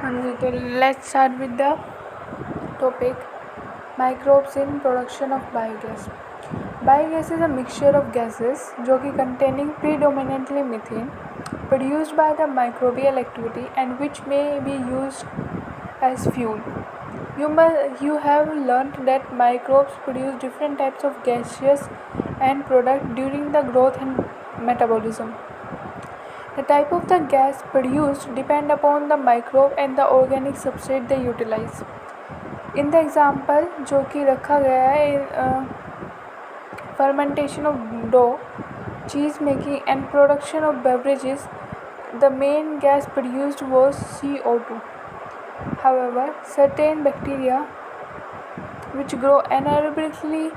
तो let's start with the topic microbes in production of biogas. Biogas is a mixture of gases जो कि containing predominantly methane produced by the microbial activity and which may be used as fuel. You have learned that microbes produce different types of gaseous end product during the growth and metabolism. The type of the gas produced depend upon the microbe and the organic substrate they utilize. In the example जो कि रखा गया है fermentation of dough, cheese making and production of beverages, the main gas produced was CO2. However, certain bacteria which grow anaerobically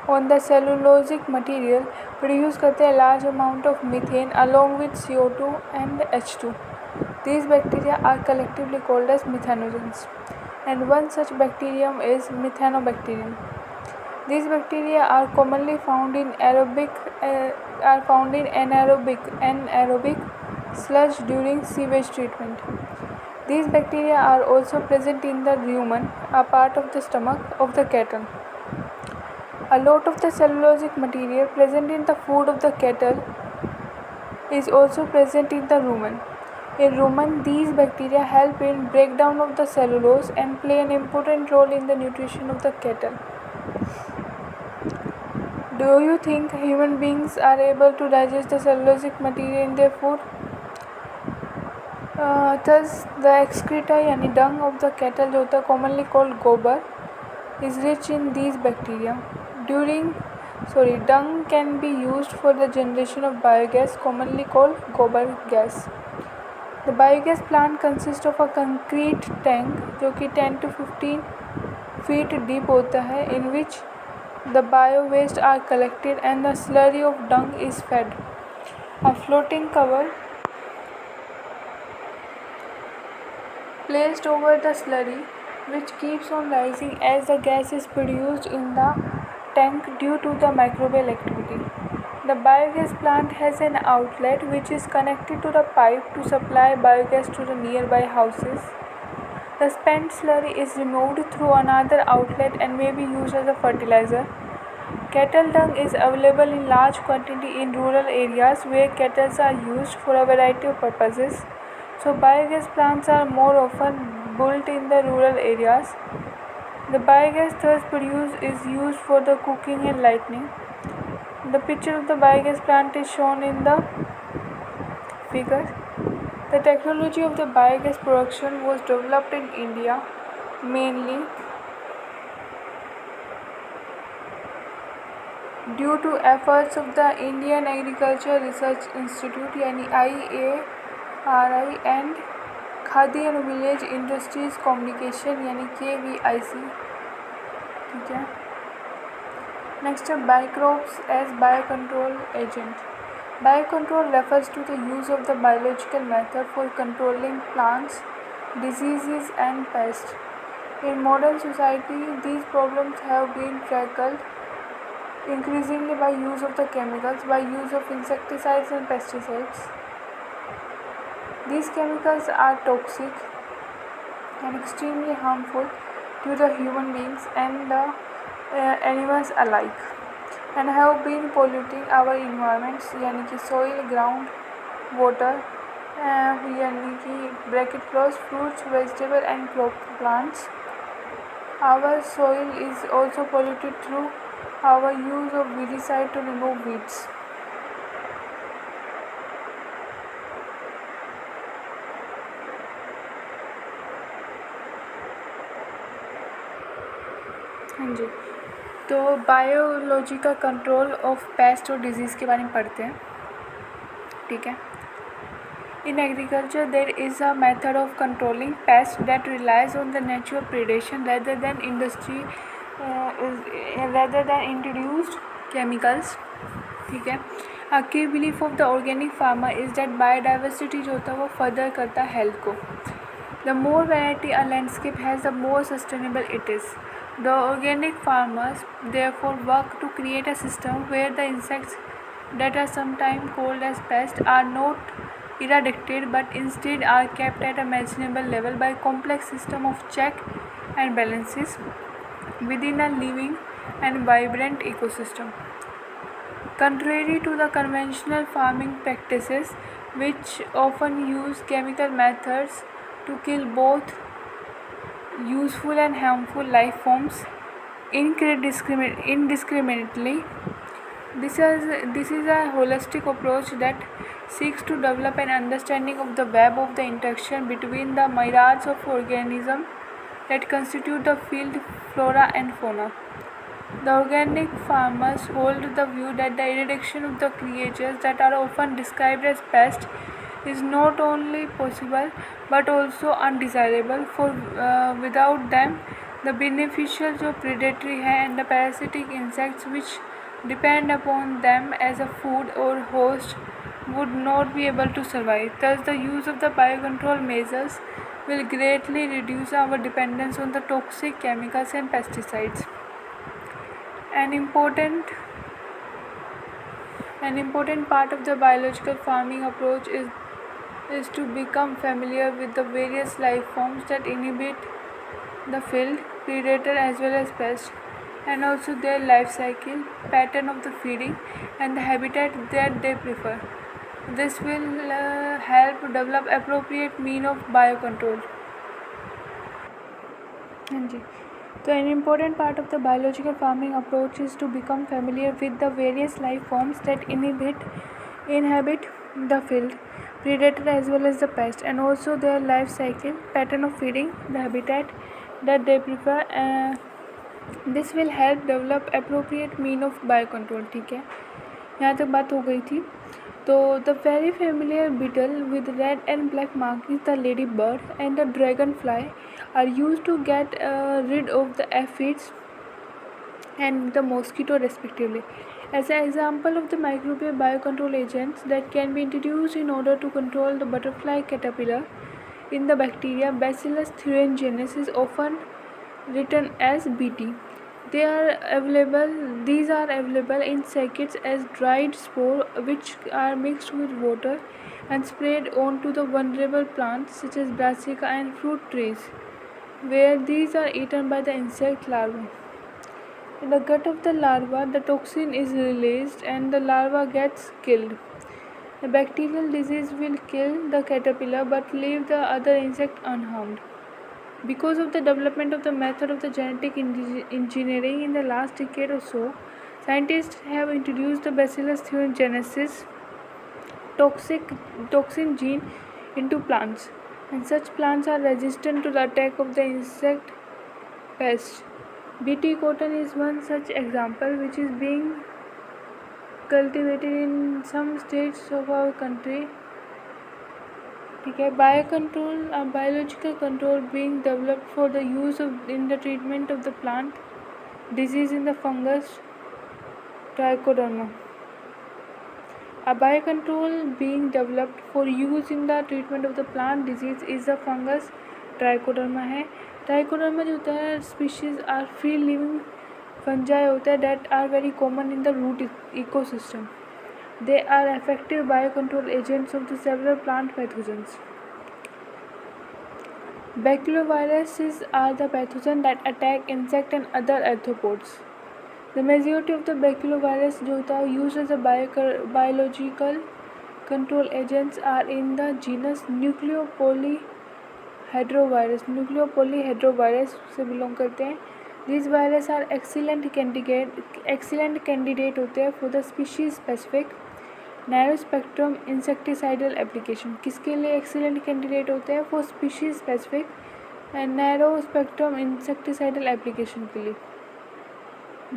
on the cellulosic material produce करते हैं large amount of methane along with CO2 and H2. These bacteria are collectively called as methanogens, and one such bacterium is Methanobacterium. These bacteria are commonly found in anaerobic sludge during sewage treatment. These bacteria are also present in the rumen, a part of the stomach of the cattle. A lot of the cellulosic material present in the food of the cattle is also present in the rumen. In rumen, these bacteria help in breakdown of the cellulose and play an important role in the nutrition of the cattle. Do you think human beings are able to digest the cellulosic material in their food? Thus, the excreta यानी dung of the cattle जो होता है commonly called gobar is rich in these bacteria. Dung can be used for the generation of biogas commonly called gobar gas. The biogas plant consists of a concrete tank जो कि 10 to 15 feet deep होता है, in which the bio waste are collected and the slurry of dung is fed. A floating cover placed over the slurry which keeps on rising as the gas is produced in the tank due to the microbial activity. The biogas plant has an outlet which is connected to the pipe to supply biogas to the nearby houses. The spent slurry is removed through another outlet and may be used as a fertilizer. Cattle dung is available in large quantity in rural areas where cattle are used for a variety of purposes. So biogas plants are more often built in the rural areas. The biogas thus produced is used for the cooking and lighting. The picture of the biogas plant is shown in the figure. The technology of the biogas production was developed in India mainly due to efforts of the Indian Agriculture Research Institute यानी IARI and Khadi and village industries communication यानी KVIC. ठीक है. Next है microbes as biocontrol agent. Biocontrol refers to the use of the biological method for controlling plants, diseases and pests. In modern society, these problems have been tackled increasingly by use of the chemicals, by use of insecticides and pesticides. These chemicals are toxic and extremely harmful to the human beings and the animals alike, and have been polluting our environments यानी कि soil, ground, water यानी कि bracket close fruits, vegetable and plants. Our soil is also polluted through our use of weedicide to remove weeds. हाँ जी. तो biology का control of pest और disease के बारे में पढ़ते हैं. ठीक है. In agriculture there is a method of controlling pest that relies on the natural predation rather than introduced chemicals. ठीक है. A key belief of the organic farmer is that biodiversity जो होता है वो फर्दर करता है हेल्थ को. The more variety a landscape has the more sustainable it is. The organic farmers therefore work to create a system where the insects that are sometimes called as pests are not eradicated, but instead are kept at a manageable level by complex system of check and balances within a living and vibrant ecosystem. Contrary to the conventional farming practices, which often use chemical methods to kill both useful and harmful life forms indiscriminately, this is a holistic approach that seeks to develop an understanding of the web of the interaction between the myriads of organisms that constitute the field flora and fauna. The organic farmers hold the view that the eradication of the creatures that are often described as pests is not only possible but also undesirable, for without them the beneficials of predatory and the parasitic insects which depend upon them as a food or host would not be able to survive. Thus, the use of the biocontrol measures will greatly reduce our dependence on the toxic chemicals and pesticides. An important an important part of the biological farming approach is to become familiar with the various life forms that inhabit the field, predator as well as pest, and also their life cycle, pattern of the feeding, and the habitat that they prefer. This will help develop appropriate mean of biocontrol. हाँ जी, तो an important part of the biological farming approach is to become familiar with the various life forms that inhabit the field, predator as well as the pest, and also their life cycle, pattern of feeding, the habitat that they prefer. This will help develop appropriate mean of biocontrol. ठीक है, यहाँ तक बात हो गई थी. तो the very familiar beetle with red and black markings, the ladybird and the dragonfly, are used to get rid of the aphids and the mosquito respectively. As an example of the microbial biocontrol agents that can be introduced in order to control the butterfly caterpillar in the bacteria Bacillus thuringiensis is often written as BT. These are available in sackets as dried spore, which are mixed with water and sprayed onto the vulnerable plants such as brassica and fruit trees, where these are eaten by the insect larvae. In the gut of the larva, the toxin is released and the larva gets killed. The bacterial disease will kill the caterpillar but leave the other insect unharmed. Because of the development of the method of the genetic engineering in the last decade or so, scientists have introduced the Bacillus thuringiensis toxin gene into plants, and such plants are resistant to the attack of the insect pest. BT cotton is one such example, which is being cultivated in some states of our country. ठीक है, biological control being developed for the use in the treatment of the plant disease in the fungus Trichoderma. A biocontrol being developed for use in the treatment of the plant disease is the fungus Trichoderma है. Trichoderma जो होता है species are free living fungi होता है that are very common in the root ecosystem. They are effective biocontrol agents of the several plant pathogens. Baculoviruses are the pathogens that attack insect and other arthropods. The majority of the baculovirus जो होता है used as a biological control agents are in the genus Nucleopolyhedrovirus से belong करते हैं. These viruses are excellent candidate होते हैं for the species specific narrow spectrum insecticidal application. किसके लिए एक्सीलेंट कैंडिडेट होते हैं? For species specific and narrow spectrum insecticidal application के लिए.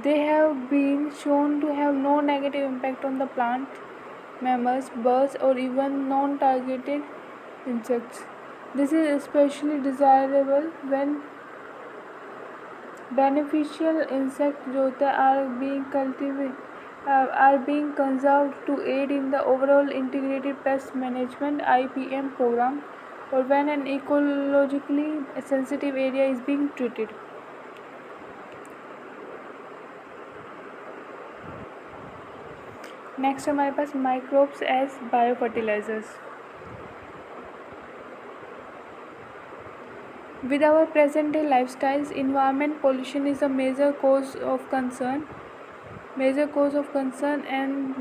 They have been shown to have no negative impact on the plant, mammals, birds, or even non-targeted insects. This is especially desirable when beneficial insects जो होते हैं are being conserved to aid in the overall integrated pest management IPM program, or when an ecologically sensitive area is being treated. Next हमारे पास microbes as biofertilizers. With our present day lifestyles, environment pollution is a major cause of concern, and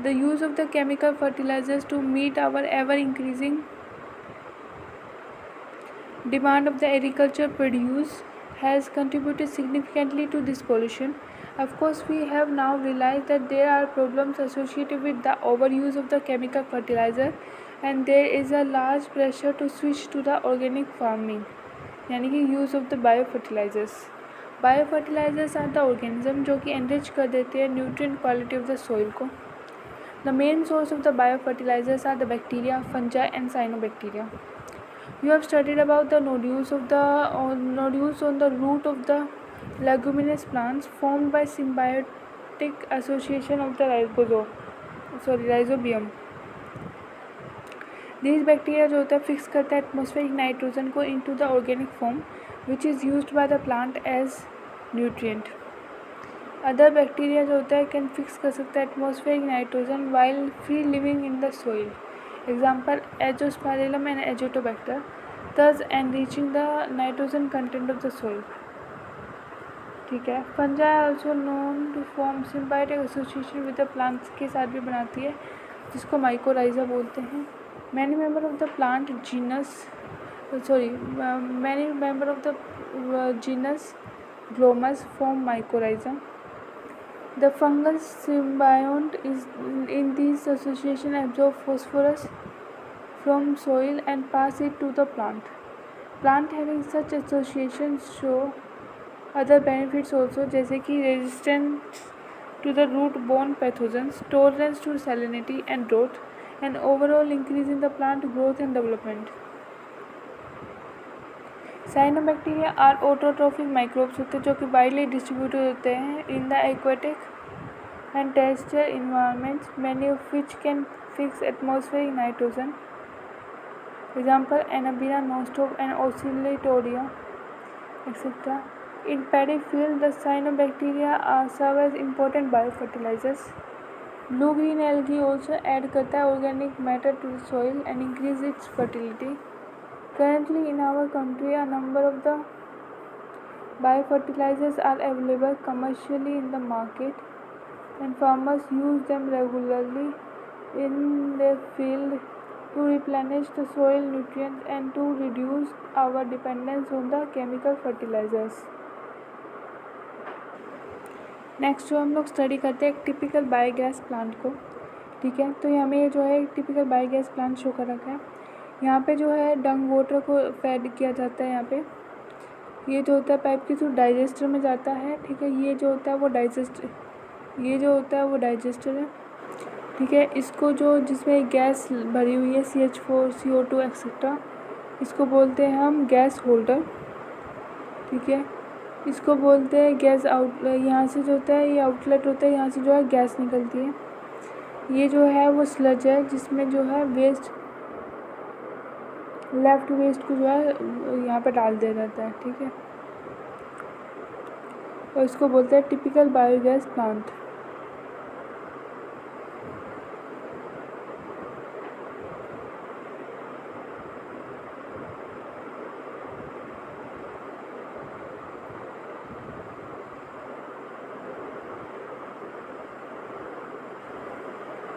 the use of the chemical fertilizers to meet our ever increasing demand of the agriculture produce has contributed significantly to this pollution. Of course, we have now realized that there are problems associated with the overuse of the chemical fertilizer, and there is a large pressure to switch to the organic farming, यानी कि use of the bio fertilizers. Bio fertilizers are the organism जो कि enrich कर देते हैं nutrient quality of the soil को. The main source of the bio fertilizers are the bacteria, fungi and cyanobacteria. You have studied about the nodules on the root of the leguminous plants formed by symbiotic association of the rhizobium. These bacteria जो होता है fix करता है atmospheric nitrogen को into the organic form which is used by the plant as nutrient. Other bacteria जो होता है can fix कर सकता है atmospheric nitrogen while free living in the soil. Example, Azospirillum and Azotobacter, thus enriching the nitrogen content of the soil. ठीक है. Fungi also known to form symbiotic association with the plants के साथ भी बनाती है जिसको माइकोराइजा बोलते हैं. Many member of the plant genus Glomus form mycorrhiza. The fungal symbiont is in these association absorb phosphorus from soil and pass it to the plant. Plant having such associations show other benefits also जैसे कि resistance to the root-borne pathogens, tolerance to salinity and drought, and overall increase in the plant growth and development. Cyanobacteria are autotrophic microbes होते हैं जो कि widely distributed होते हैं in the aquatic and terrestrial environments, many of which can fix atmospheric nitrogen. Example Anabaena, Nostoc and Oscillatoria etcetera. In paddy field the cyanobacteria are serve as important bio fertilizers. Blue green algae also add करता है organic matter to the soil and increase its fertility. Currently in our country, a number of the biofertilizers are available commercially in the market, and farmers use them regularly in their field to replenish the soil nutrients and to reduce our dependence on the chemical fertilizers. Next जो हम लोग study करते हैं एक typical biogas plant को. ठीक है, तो हमें जो है एक टिपिकल बायोगैस प्लांट शो कर रखा है. यहाँ पे जो है डंग वाटर को फैड किया जाता है. यहाँ पे ये जो होता है पाइप के थ्रू डाइजेस्टर में जाता है. ठीक है, ये जो होता है वो डाइजेस्टर है. ठीक है, इसको जो जिसमें गैस भरी हुई है CH4, CO2 एक्सेट्रा, इसको बोलते हैं हम गैस होल्डर. ठीक है, इसको बोलते हैं गैस आउट. यहाँ से जो होता है ये आउटलेट होता है, यहाँ से जो है गैस निकलती है. ये जो है वो स्लज है जिसमें जो है लेफ्ट वेस्ट को जो है यहाँ पे डाल दिया जाता है. ठीक है, और इसको बोलते हैं टिपिकल बायोगैस प्लांट.